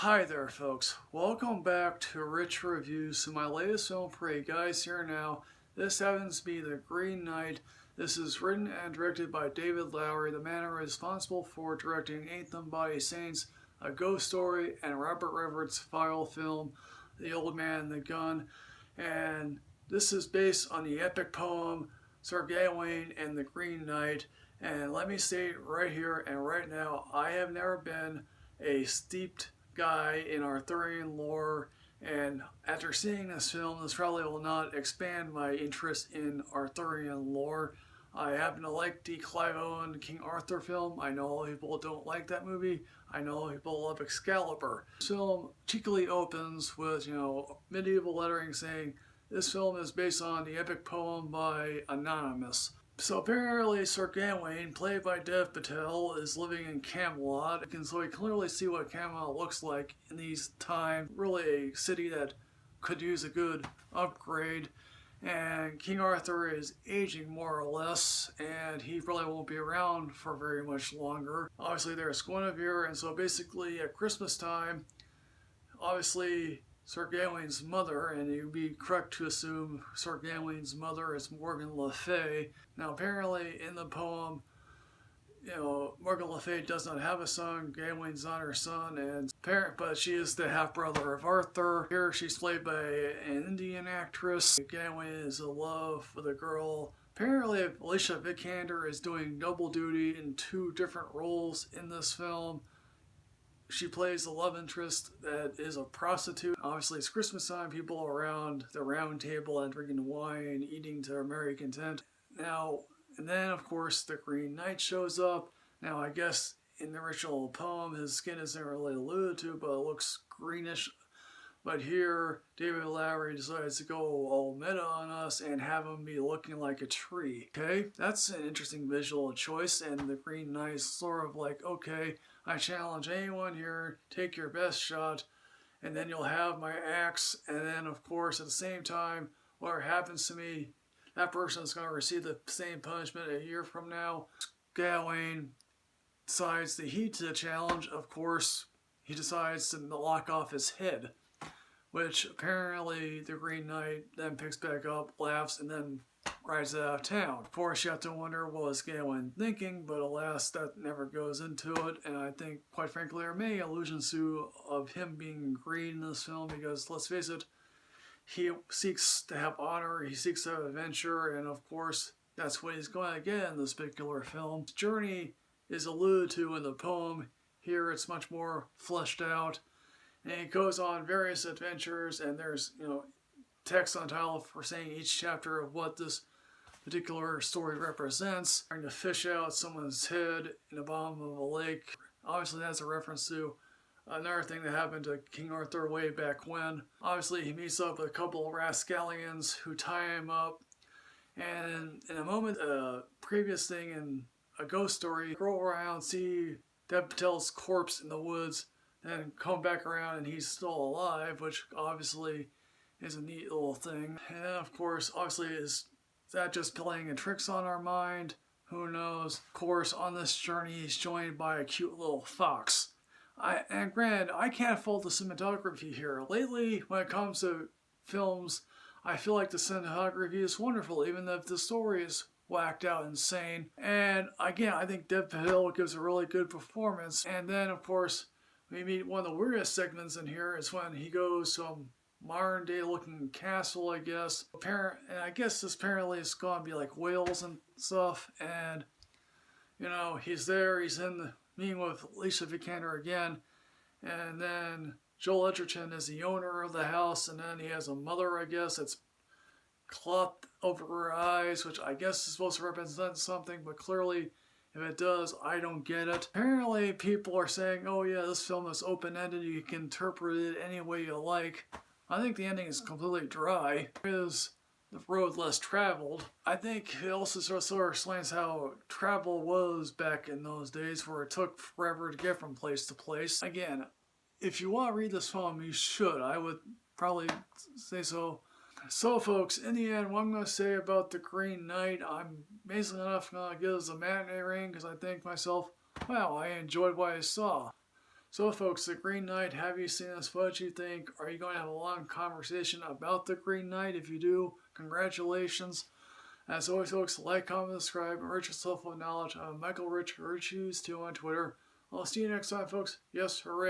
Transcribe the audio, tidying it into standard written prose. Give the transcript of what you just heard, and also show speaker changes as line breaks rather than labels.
Hi there folks, welcome back to Rich Reviews. So my latest film for you guys here now. This happens to be The Green Knight. This is written and directed by David Lowery, the man responsible for directing Ain't Them Body Saints, A Ghost Story, and Robert Everett's final film, The Old Man and the Gun. And this is based on the epic poem Sir Gawain and the Green Knight. And let me state right here and right now, I have never been a steeped guy in Arthurian lore, and after seeing this film, this probably will not expand my interest in Arthurian lore. I happen to like the Clive Owen King Arthur film. I know a lot of people don't like that movie. I know a lot of people love Excalibur. This film cheekily opens with, medieval lettering saying, this film is based on the epic poem by Anonymous. So apparently Sir Gawain, played by Dev Patel, is living in Camelot, and so we clearly see what Camelot looks like in these times. Really a city that could use a good upgrade, and King Arthur is aging more or less, and he probably won't be around for very much longer. Obviously there's Guinevere, and so basically at Christmas time, obviously Sir Gawain's mother, and it would be correct to assume Sir Gawain's mother is Morgan Le Fay. Now apparently in the poem, Morgan Le Fay does not have a son, Gawain's not her son, but she is the half-brother of Arthur. Here she's played by an Indian actress. Gawain is in love with a girl. Apparently Alicia Vikander is doing double duty in two different roles in this film. She plays the love interest that is a prostitute. Obviously, it's Christmas time, people around the round table and drinking wine, eating to their merry content. Now, and then, of course, the Green Knight shows up. Now, I guess in the original poem, his skin isn't really alluded to, but it looks greenish. But here, David Lowery decides to go all meta on us and have him be looking like a tree. Okay, that's an interesting visual choice, and the Green Knight is sort of like, okay, I challenge anyone here, take your best shot, and then you'll have my axe, and then of course at the same time, whatever happens to me, that person is going to receive the same punishment a year from now. Gawain decides to heed to the challenge. Of course, he decides to lock off his head, which apparently the Green Knight then picks back up, laughs, and then rides out of town. Of course, you have to wonder what was Gawain thinking, but alas, that never goes into it. And I think, quite frankly, there are many allusions to of him being green in this film, because let's face it, he seeks to have honor, he seeks to have adventure, and of course, that's what he's going to get in this particular film. His journey is alluded to in the poem. Here, it's much more fleshed out. And he goes on various adventures, and there's, text on title for saying each chapter of what this particular story represents. Trying to fish out someone's head in the bottom of a lake. Obviously, that's a reference to another thing that happened to King Arthur way back when. Obviously, he meets up with a couple of rascallions who tie him up. And in a moment, previous thing in A Ghost Story, roll around, see Dev Patel's corpse in the woods, then come back around and he's still alive, which obviously is a neat little thing. And then, of course, obviously, is that just playing tricks on our mind? Who knows? Of course, on this journey, he's joined by a cute little fox. And granted, I can't fault the cinematography here. Lately, when it comes to films, I feel like the cinematography is wonderful, even if the story is whacked out insane. And again, I think Dev Patel gives a really good performance. And then, of course, we meet one of the weirdest segments in here is when he goes to a modern day looking castle, I guess. And I guess this apparently is going to be like Wales and stuff. And, he's there, he's in the meeting with Alicia Vikander again. And then Joel Edgerton is the owner of the house, and then he has a mother, I guess, that's cloth over her eyes, which I guess is supposed to represent something, but clearly, if it does, I don't get it. Apparently, people are saying, oh yeah, this film is open-ended, you can interpret it any way you like. I think the ending is completely dry. It is the road less traveled. I think it also sort of explains how travel was back in those days, where it took forever to get from place to place. Again, if you want to read this film, you should. I would probably say so. So folks, in the end, what I'm going to say about The Green Knight, I'm basically enough going to give this a matinee rating, because I think myself, wow, I enjoyed what I saw. So folks, the Green Knight, have you seen this? What do you think? Are you going to have a long conversation about the Green Knight? If you do, congratulations. As always folks, like, comment, subscribe, enrich yourself with knowledge. I'm Michael Rich, Rich2 on Twitter. I'll see you next time folks. Yes, hooray.